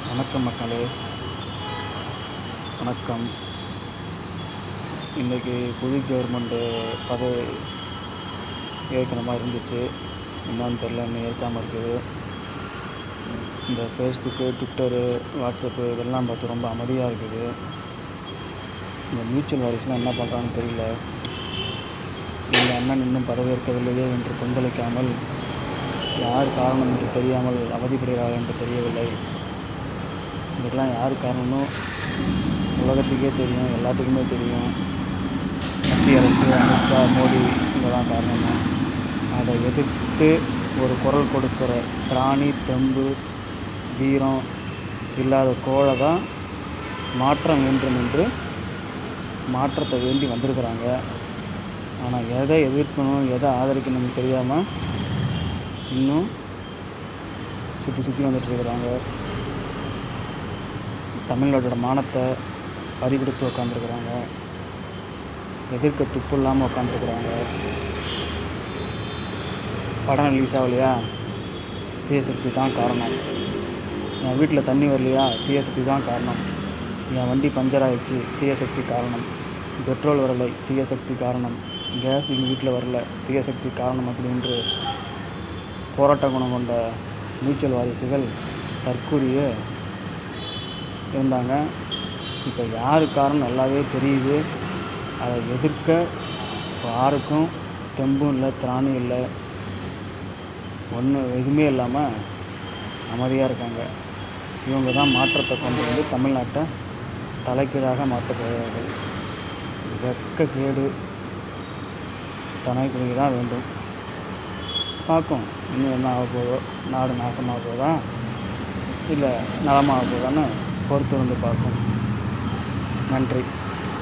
வணக்கம் மக்களே, வணக்கம். இன்றைக்கி புது கவர்மெண்ட்டு பதவி ஏற்கிற மாதிரி இருந்துச்சு. என்னன்னு தெரில, இன்னும் ஏற்காமல் இருக்குது. இந்த ஃபேஸ்புக்கு, ட்விட்டரு, வாட்ஸ்அப்பு இதெல்லாம் பார்த்து ரொம்ப அமைதியாக இருக்குது. இந்த மியூச்சுவல் வாரிசுலாம் என்ன பண்ணுறான்னு தெரியல. எங்கள் அண்ணன் இன்னும் பதவியேற்கவில்லையே என்று கொந்தளிக்காமல், யார் காரணம் என்று தெரியாமல் அவதிப்படுகிறார்கள் என்று தெரியவில்லை. இதுக்கெல்லாம் யார் காரணம்னு உலகத்துக்கே தெரியும், எல்லாத்துக்குமே தெரியும். மத்திய அரசு, அமித்ஷா, மோடி இதெல்லாம் காரணம். அதை எதிர்த்து ஒரு குரல் கொடுக்குற திராணி, தெம்பு, வீரம் இல்லாத கோழை தான் மாற்றம் வேண்டும் என்று மாற்றத்தை வேண்டி வந்திருக்கிறாங்க. ஆனால் எதை எதிர்க்கணும், எதை ஆதரிக்கணும்னு தெரியாமல் இன்னும் சுற்றி வந்துட்டுருக்குறாங்க. தமிழ்நாட்டோட மானத்தை பறிகொடுத்து உக்காந்துருக்குறாங்க. எதிர்க்க துப்பு இல்லாமல் உக்காந்துருக்குறாங்க. படம் ரிலீஸ் ஆகலையா, தீயசக்தி தான் காரணம். என் வீட்டில் தண்ணி வரலையா, தீயசக்தி தான் காரணம். என் வண்டி பஞ்சர் ஆகிடுச்சு, தீயசக்தி காரணம். பெட்ரோல் வரலை, தீயசக்தி காரணம். கேஸ் எங்கள் வீட்டில் வரல, தீயசக்தி காரணம். அப்படின்று போராட்ட குணம் கொண்ட நீச்சல் வாரிசுகள் தற்கூறிய இருந்தாங்க. இப்போ யாரு காரணம் நல்லாவே தெரியுது. அதை எதிர்க்க யாருக்கும் தெம்பும் இல்லை, திராணியும் இல்லை, எதுவுமே இல்லாமல் அமைதியாக இருக்காங்க. இவங்க தான் மாற்றத்தை கொண்டு வந்து தமிழ்நாட்டை தலைகீழாக மாற்ற போகிறார்கள். வெட்கக்கேடு, தனக்குரிய தான் வேண்டும். பார்க்கும் இன்னும் என்ன ஆக போதோ, நாடு நாசமாக போதா இல்லை நலமாக போதான்னு பொறுத்து வந்து பார்க்கும். நன்றி.